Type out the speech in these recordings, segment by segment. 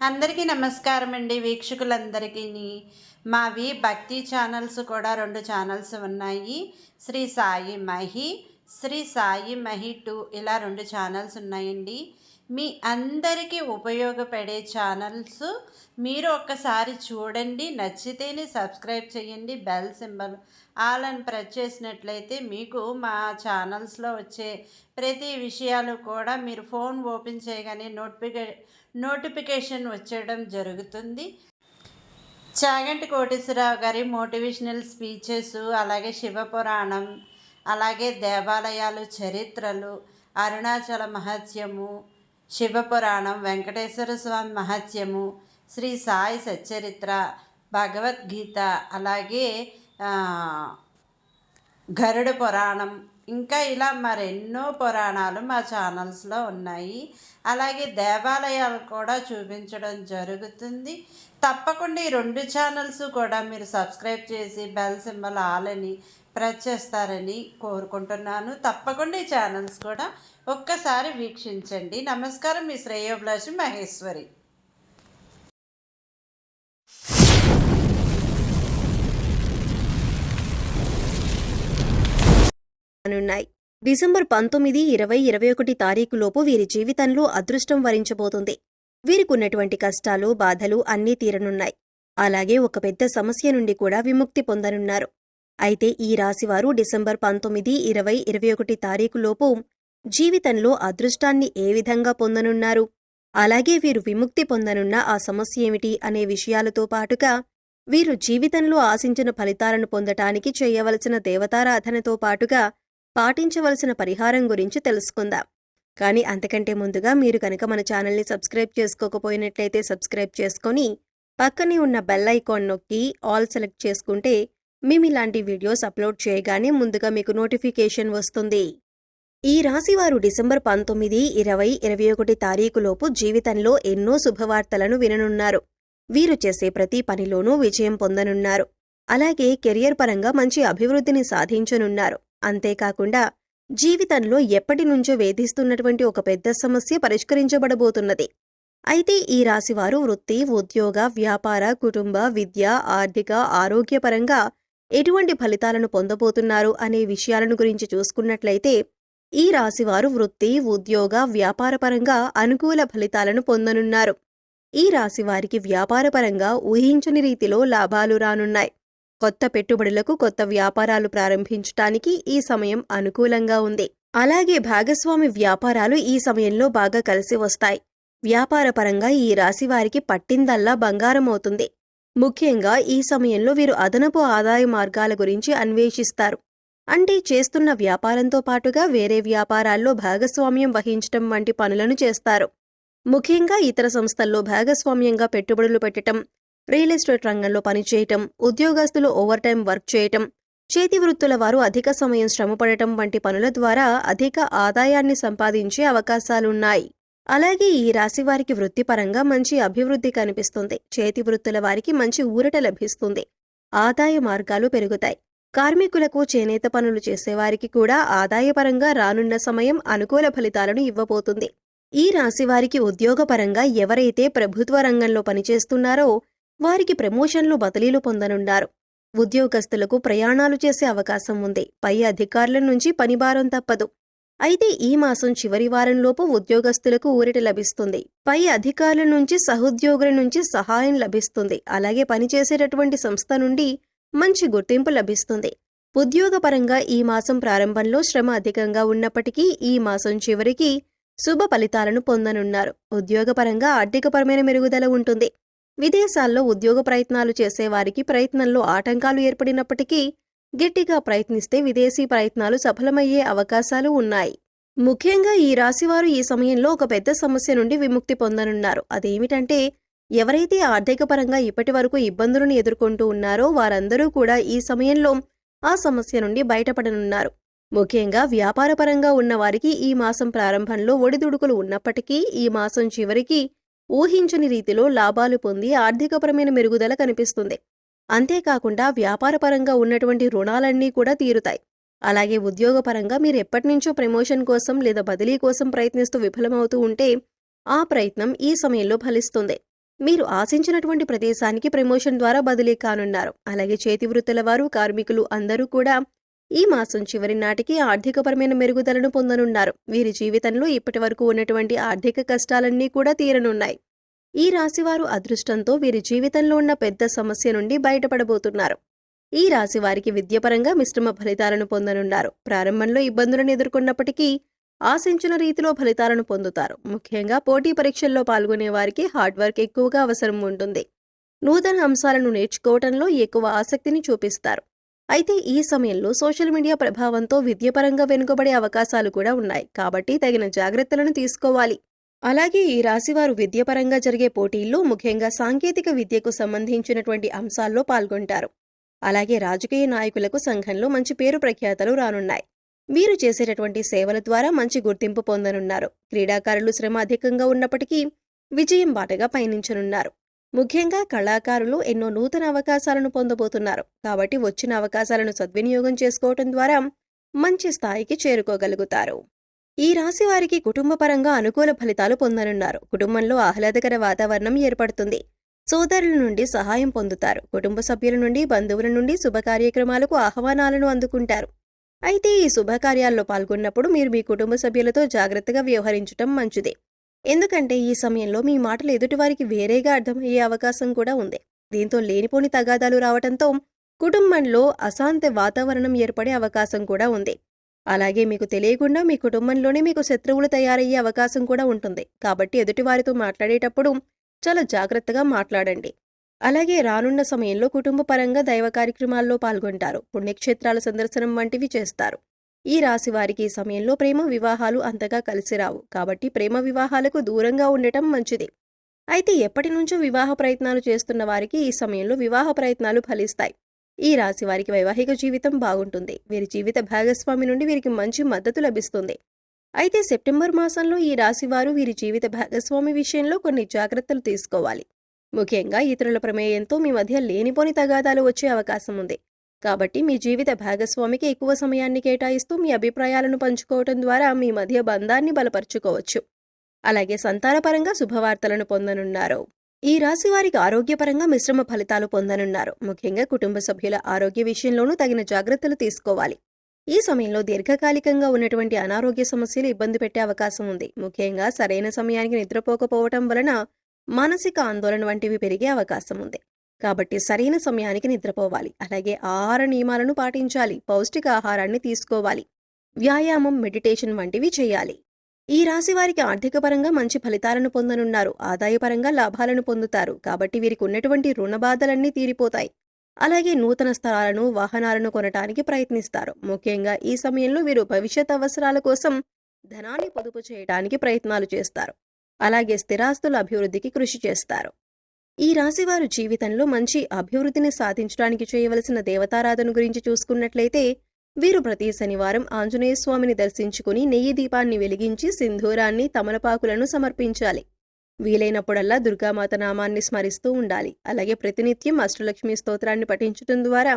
అందరికీ నమస్కారం అండి వీక్షకులందరికీ. మావి భక్తి ఛానల్స్ కూడా 2 ఛానల్స్ ఉన్నాయి. శ్రీ సాయి మహి, శ్రీ సాయి మహి 2 ఇలా 2 ఛానల్స్ ఉన్నాయండి. మీ అందరికీ ఉపయోగపడే ఛానల్స్. మీరు ఒక్కసారి చూడండి, నచ్చితేనే సబ్స్క్రైబ్ చేయండి. బెల్ సింబల్ ఆల్ అని ప్రెస్ చేసినట్లయితే మీకు మా ఛానల్స్లో వచ్చే ప్రతి విషయాలు కూడా మీరు ఫోన్ ఓపెన్ చేయగానే నోటిఫికేషన్ వచ్చేయడం జరుగుతుంది. చాగంటి కోటేశ్వరరావు గారి మోటివేషనల్ స్పీచెస్, అలాగే శివపురాణం, అలాగే దేవాలయాలు చరిత్రలు, అరుణాచల మహత్యము, శివపురాణం, వెంకటేశ్వర స్వామి మహత్యము, శ్రీ సాయి సచ్చరిత్ర, భగవద్గీత, అలాగే గరుడ పురాణం, ఇంకా ఇలా మరెన్నో పురాణాలు మా ఛానల్స్లో ఉన్నాయి. అలాగే దేవాలయాలు కూడా చూపించడం జరుగుతుంది. తప్పకుండా ఈ 2 ఛానల్స్ కూడా మీరు సబ్స్క్రైబ్ చేసి బెల్ సింబల్ ఆల్ అని ప్రెస్ చేస్తారని కోరుకుంటున్నాను. తప్పకుండా ఈ ఛానల్స్ కూడా ఒక్కసారి వీక్షించండి. నమస్కారం, మీ శ్రేయోభిలాషి మహేశ్వరి. ఉన్నాయి. డిసెంబర్ 19, 20, 21 తారీఖులోపు వీరి జీవితంలో అదృష్టం వరించబోతుంది. వీరికున్నటువంటి కష్టాలు, బాధలు అన్నీ తీరనున్నాయి. అలాగే ఒక పెద్ద సమస్య నుండి కూడా విముక్తి పొందనున్నారు. అయితే ఈ రాశివారు డిసెంబర్ 19, 20, 21 తారీఖులోపు జీవితంలో అదృష్టాన్ని ఏ విధంగా పొందనున్నారు, అలాగే వీరు విముక్తి పొందనున్న ఆ సమస్య ఏమిటి అనే విషయాలతో పాటుగా వీరు జీవితంలో ఆశించిన ఫలితాలను పొందటానికి చేయవలసిన దేవతారాధనతో పాటుగా పాటించవలసిన పరిహారం గురించి తెలుసుకుందాం. కానీ అంతకంటే ముందుగా మీరు కనుక మన ఛానల్ని సబ్స్క్రైబ్ చేసుకోకపోయినట్లయితే సబ్స్క్రైబ్ చేసుకొని పక్కనే ఉన్న బెల్ ఐకాన్ నొక్కి ఆల్ సెలెక్ట్ చేసుకుంటే మేము ఇలాంటి వీడియోస్ అప్లోడ్ చేయగానే ముందుగా మీకు నోటిఫికేషన్ వస్తుంది. ఈ రాశివారు డిసెంబర్ 19, 20, 21 తారీఖులోపు జీవితంలో ఎన్నో శుభవార్తలను విననున్నారు. వీరు చేసే ప్రతి పనిలోనూ విజయం పొందనున్నారు. అలాగే కెరియర్ పరంగా మంచి అభివృద్ధిని సాధించనున్నారు. అంతేకాకుండా జీవితంలో ఎప్పటి నుంచో వేధిస్తున్నటువంటి ఒక పెద్ద సమస్య పరిష్కరించబడబోతున్నది. అయితే ఈ రాశివారు వృత్తి, ఉద్యోగ, వ్యాపార, కుటుంబ, విద్య, ఆర్థిక, ఆరోగ్యపరంగా ఎటువంటి ఫలితాలను పొందబోతున్నారు అనే విషయాలను గురించి చూసుకున్నట్లయితే ఈ రాశివారు వృత్తి, ఉద్యోగ, వ్యాపారపరంగా అనుకూల ఫలితాలను పొందనున్నారు. ఈ రాశివారికి వ్యాపారపరంగా ఊహించని రీతిలో లాభాలు రానున్నాయి. కొత్త పెట్టుబడులకు, కొత్త వ్యాపారాలు ప్రారంభించటానికి ఈ సమయం అనుకూలంగా ఉంది. అలాగే భాగస్వామి వ్యాపారాలు ఈ సమయంలో బాగా కలిసి వస్తాయి. వ్యాపారపరంగా ఈ రాశివారికి పట్టిందల్లా బంగారం అవుతుంది. ముఖ్యంగా ఈ సమయంలో వీరు అదనపు ఆదాయ మార్గాల గురించి అన్వేషిస్తారు. అంటే చేస్తున్న వ్యాపారంతో పాటుగా వేరే వ్యాపారాల్లో భాగస్వామ్యం వహించటం వంటి పనులను చేస్తారు. ముఖ్యంగా ఇతర సంస్థల్లో భాగస్వామ్యంగా పెట్టుబడులు పెట్టటం, రియల్ ఎస్టేట్ రంగంలో పనిచేయటం, ఉద్యోగస్తులు ఓవర్ టైం వర్క్ చేయటం, చేతి వృత్తుల వారు అధిక సమయం శ్రమపడటం వంటి పనుల ద్వారా అధిక ఆదాయాన్ని సంపాదించే అవకాశాలున్నాయి. అలాగే ఈ రాశివారికి వృత్తిపరంగా మంచి అభివృద్ధి కనిపిస్తుంది. చేతి వృత్తుల వారికి మంచి ఊరట లభిస్తుంది. ఆదాయ మార్గాలు పెరుగుతాయి. కార్మికులకు, చేనేత పనులు చేసేవారికి కూడా ఆదాయపరంగా రానున్న సమయం అనుకూల ఫలితాలను ఇవ్వబోతుంది. ఈ రాశివారికి ఉద్యోగపరంగా ఎవరైతే ప్రభుత్వ రంగంలో పనిచేస్తున్నారో వారికి ప్రమోషన్లు, బదిలీలు పొందనున్నారు. ఉద్యోగస్తులకు ప్రయాణాలు చేసే అవకాశం ఉంది. పై అధికారుల నుంచి పనిభారం తప్పదు. అయితే ఈ మాసం చివరి వారంలోపు ఉద్యోగస్తులకు ఊరట లభిస్తుంది. పై అధికారుల నుంచి, సహోద్యోగుల నుంచి సహాయం లభిస్తుంది. అలాగే పనిచేసేటటువంటి సంస్థ నుండి మంచి గుర్తింపు లభిస్తుంది. ఉద్యోగపరంగా ఈ మాసం ప్రారంభంలో శ్రమ అధికంగా ఉన్నప్పటికీ ఈ మాసం చివరికి శుభ ఫలితాలను పొందనున్నారు. ఉద్యోగపరంగా ఆర్థికపరమైన మెరుగుదల ఉంటుంది. విదేశాల్లో ఉద్యోగ ప్రయత్నాలు చేసేవారికి ప్రయత్నంలో ఆటంకాలు ఏర్పడినప్పటికీ గట్టిగా ప్రయత్నిస్తే విదేశీ ప్రయత్నాలు సఫలమయ్యే అవకాశాలు ఉన్నాయి. ముఖ్యంగా ఈ రాశివారు ఈ సమయంలో ఒక పెద్ద సమస్య నుండి విముక్తి పొందనున్నారు. అదేమిటంటే ఎవరైతే ఆర్థికపరంగా ఇప్పటి వరకు ఇబ్బందులను ఎదుర్కొంటూ ఉన్నారో వారందరూ కూడా ఈ సమయంలో ఆ సమస్య నుండి బయటపడనున్నారు. ముఖ్యంగా వ్యాపారపరంగా ఉన్నవారికి ఈ మాసం ప్రారంభంలో ఒడిదుడుకులు ఉన్నప్పటికీ ఈ మాసం చివరికి ఊహించని రీతిలో లాభాలు పొంది ఆర్థికపరమైన మెరుగుదల కనిపిస్తుంది. అంతేకాకుండా వ్యాపారపరంగా ఉన్నటువంటి రుణాలన్నీ కూడా తీరుతాయి. అలాగే ఉద్యోగపరంగా మీరు ఎప్పటినుంచో ప్రమోషన్ కోసం లేదా బదిలీ కోసం ప్రయత్నిస్తూ విఫలమవుతూ ఉంటే ఆ ప్రయత్నం ఈ సమయంలో ఫలిస్తుంది. మీరు ఆశించినటువంటి ప్రదేశానికి ప్రమోషన్ ద్వారా బదిలీ కానున్నారు. అలాగే చేతి వృత్తుల వారు, కార్మికులు అందరూ కూడా ఈ మాసం చివరి నాటికి ఆర్థికపరమైన మెరుగుదలను పొందనున్నారు. వీరి జీవితంలో ఇప్పటి వరకు ఉన్నటువంటి ఆర్థిక కష్టాలన్నీ కూడా తీరనున్నాయి. ఈ రాశివారు అదృష్టంతో వీరి జీవితంలో ఉన్న పెద్ద సమస్య నుండి బయటపడబోతున్నారు. ఈ రాశి వారికి విద్యపరంగా మిశ్రమ ఫలితాలను పొందనున్నారు. ప్రారంభంలో ఇబ్బందులను ఎదుర్కొన్నప్పటికీ ఆశించిన రీతిలో ఫలితాలను పొందుతారు. ముఖ్యంగా పోటీ పరీక్షల్లో పాల్గొనే వారికి హార్డ్ వర్క్ ఎక్కువగా అవసరం ఉంటుంది. నూతన అంశాలను నేర్చుకోవడంలో ఎక్కువ ఆసక్తిని చూపిస్తారు. అయితే ఈ సమయంలో సోషల్ మీడియా ప్రభావంతో విద్యపరంగా వెనుకబడే అవకాశాలు కూడా ఉన్నాయి. కాబట్టి తగిన జాగ్రత్తలను తీసుకోవాలి. అలాగే ఈ రాశివారు విద్యపరంగా జరిగే పోటీల్లో ముఖ్యంగా సాంకేతిక విద్యకు సంబంధించినటువంటి అంశాల్లో పాల్గొంటారు. అలాగే రాజకీయ నాయకులకు సంఘంలో మంచి పేరు ప్రఖ్యాతలు రానున్నాయి. వీరు చేసేటటువంటి సేవల ద్వారా మంచి గుర్తింపు పొందనున్నారు. క్రీడాకారులు శ్రమ అధికంగా ఉన్నప్పటికీ విజయం బాటగా పయనించనున్నారు. ముఖ్యంగా కళాకారులు ఎన్నో నూతన అవకాశాలను పొందబోతున్నారు. కాబట్టి వచ్చిన అవకాశాలను సద్వినియోగం చేసుకోవటం ద్వారా మంచి స్థాయికి చేరుకోగలుగుతారు. ఈ రాశి వారికి కుటుంబపరంగా అనుకూల ఫలితాలు పొందనున్నారు. కుటుంబంలో ఆహ్లాదకర వాతావరణం ఏర్పడుతుంది. సోదరుల నుండి సహాయం పొందుతారు. కుటుంబ సభ్యుల నుండి, బంధువుల నుండి శుభ కార్యక్రమాలకు ఆహ్వానాలను అందుకుంటారు. అయితే ఈ శుభకార్యాల్లో పాల్గొన్నప్పుడు మీరు మీ కుటుంబ సభ్యులతో జాగ్రత్తగా వ్యవహరించటం మంచిది. ఎందుకంటే ఈ సమయంలో మీ మాటలు ఎదుటివారికి వేరేగా అర్థమయ్యే అవకాశం కూడా ఉంది. దీంతో లేనిపోని తగాదాలు రావడంతో కుటుంబంలో అశాంతి వాతావరణం ఏర్పడే అవకాశం కూడా ఉంది. అలాగే మీకు తెలియకుండా మీ కుటుంబంలోనే మీకు శత్రువులు తయారయ్యే అవకాశం కూడా ఉంటుంది. కాబట్టి ఎదుటివారితో మాట్లాడేటప్పుడు చాలా జాగ్రత్తగా మాట్లాడండి. అలాగే రానున్న సమయంలో కుటుంబ పరంగా దైవ కార్యక్రమాల్లో పాల్గొంటారు. పుణ్యక్షేత్రాల సందర్శనం వంటివి చేస్తారు. ఈ రాశి వారికి ఈ సమయంలో ప్రేమ వివాహాలు అంతగా కలిసి రావు. కాబట్టి ప్రేమ వివాహాలకు దూరంగా ఉండటం మంచిది. అయితే ఎప్పటి నుంచో వివాహ ప్రయత్నాలు చేస్తున్న వారికి ఈ సమయంలో వివాహ ప్రయత్నాలు ఫలిస్తాయి. ఈ రాశి వారికి వైవాహిక జీవితం బాగుంటుంది. వీరి జీవిత భాగస్వామి నుండి వీరికి మంచి మద్దతు లభిస్తుంది. అయితే సెప్టెంబర్ మాసంలో ఈ రాశి వారు వీరి జీవిత భాగస్వామి విషయంలో కొన్ని జాగ్రత్తలు తీసుకోవాలి. ముఖ్యంగా ఇతరుల ప్రమేయంతో మీ మధ్య లేనిపోని తగాదాలు వచ్చే అవకాశం ఉంది. కాబట్టి మీ జీవిత భాగస్వామికి ఎక్కువ సమయాన్ని కేటాయిస్తూ మీ అభిప్రాయాలను పంచుకోవటం ద్వారా మీ మధ్య బంధాన్ని బలపరుచుకోవచ్చు. అలాగే సంతానపరంగా శుభవార్తలను పొందనున్నారు. ఈ రాశి వారికి ఆరోగ్యపరంగా మిశ్రమ ఫలితాలు పొందనున్నారు. ముఖ్యంగా కుటుంబ సభ్యుల ఆరోగ్య విషయంలోనూ తగిన జాగ్రత్తలు తీసుకోవాలి. ఈ సమయంలో దీర్ఘకాలికంగా ఉన్నటువంటి అనారోగ్య సమస్యలు ఇబ్బంది పెట్టే అవకాశం ఉంది. ముఖ్యంగా సరైన సమయానికి నిద్రపోకపోవటం వలన మానసిక ఆందోళన వంటివి పెరిగే అవకాశం ఉంది. కాబట్టి సరైన సమయానికి నిద్రపోవాలి. అలాగే ఆహార నియమాలను పాటించాలి. పౌష్టిక ఆహారాన్ని తీసుకోవాలి. వ్యాయామం, మెడిటేషన్ వంటివి చేయాలి. ఈ రాశి వారికి ఆర్థికపరంగా మంచి ఫలితాలను పొందనున్నారు. ఆదాయపరంగా లాభాలను పొందుతారు. కాబట్టి వీరికి ఉన్నటువంటి రుణ బాధలన్నీ తీరిపోతాయి. అలాగే నూతన స్థలాలను, వాహనాలను కొనటానికి ప్రయత్నిస్తారు. ముఖ్యంగా ఈ సమయంలో వీరు భవిష్యత్ అవసరాల కోసం ధనాన్ని పొదుపు చేయడానికి ప్రయత్నాలు చేస్తారు. అలాగే స్థిరాస్తుల అభివృద్ధికి కృషి చేస్తారు. ఈ రాశివారు జీవితంలో మంచి అభివృద్ధిని సాధించడానికి చేయవలసిన దేవతారాధన గురించి చూసుకున్నట్లయితే వీరు ప్రతి శనివారం ఆంజనేయ స్వామిని దర్శించుకుని నెయ్యి దీపాన్ని వెలిగించి సింధూరాన్ని, తమలపాకులను సమర్పించాలి. వీలైనప్పుడల్లా దుర్గామాత నామాన్ని స్మరిస్తూ ఉండాలి. అలాగే ప్రతినిత్యం అష్టలక్ష్మి స్తోత్రాన్ని పఠించడం ద్వారా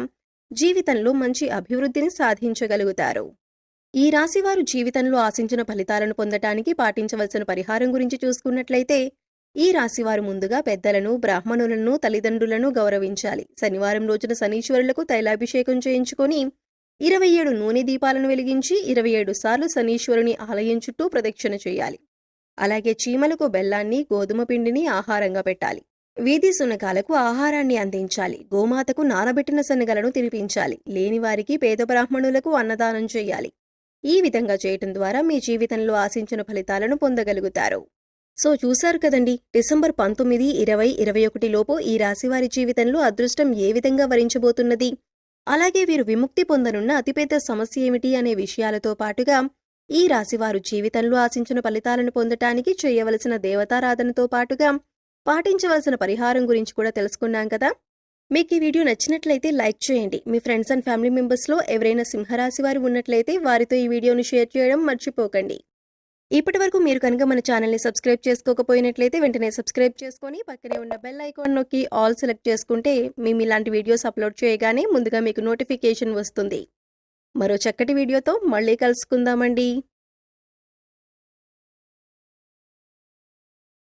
జీవితంలో మంచి అభివృద్ధిని సాధించగలుగుతారు. ఈ రాశివారు జీవితంలో ఆశించిన ఫలితాలను పొందటానికి పాటించవలసిన పరిహారం గురించి చూసుకున్నట్లయితే ఈ రాశివారు ముందుగా పెద్దలను, బ్రాహ్మణులను, తల్లిదండ్రులను గౌరవించాలి. శనివారం రోజున శనీశ్వరులకు తైలాభిషేకం చేయించుకొని 27 నూనె దీపాలను వెలిగించి 27 సార్లు శనీశ్వరుని ఆలయం చుట్టూ ప్రదక్షిణ చేయాలి. అలాగే చీమలకు బెల్లాన్ని, గోధుమ పిండిని ఆహారంగా పెట్టాలి. వీధి సునకాలకు ఆహారాన్ని అందించాలి. గోమాతకు నానబెట్టిన శనగలను తినిపించాలి. లేనివారికి పేద బ్రాహ్మణులకు అన్నదానం చేయాలి. ఈ విధంగా చేయటం ద్వారా మీ జీవితంలో ఆశించిన ఫలితాలను పొందగలుగుతారు. సో చూశారు కదండి, డిసెంబర్ 19, 20, 21 లోపు ఈ రాశివారి జీవితంలో అదృష్టం ఏ విధంగా వరించబోతున్నది, అలాగే వీరు విముక్తి పొందనున్న అతిపెద్ద సమస్య ఏమిటి అనే విషయాలతో పాటుగా ఈ రాశివారు జీవితంలో ఆశించిన ఫలితాలను పొందటానికి చేయవలసిన దేవతారాధనతో పాటుగా పాటించవలసిన పరిహారం గురించి కూడా తెలుసుకున్నాం కదా. మీకు ఈ వీడియో నచ్చినట్లయితే లైక్ చేయండి. మీ ఫ్రెండ్స్ అండ్ ఫ్యామిలీ మెంబర్స్లో ఎవరైనా సింహరాశి వారు ఉన్నట్లయితే వారితో ఈ వీడియోను షేర్ చేయడం మర్చిపోకండి. ఇప్పటి వరకు మీరు కనుక మన ఛానల్ని సబ్స్క్రైబ్ చేసుకోకపోయినట్లయితే వెంటనే సబ్స్క్రైబ్ చేసుకొని పక్కనే ఉన్న బెల్ ఐకాన్ నొక్కి ఆల్ సెలెక్ట్ చేసుకుంటే మేము ఇలాంటి వీడియోస్ అప్లోడ్ చేయగానే ముందుగా మీకు నోటిఫికేషన్ వస్తుంది. మరో చక్కటి వీడియోతో మళ్ళీ కలుసుకుందామండి.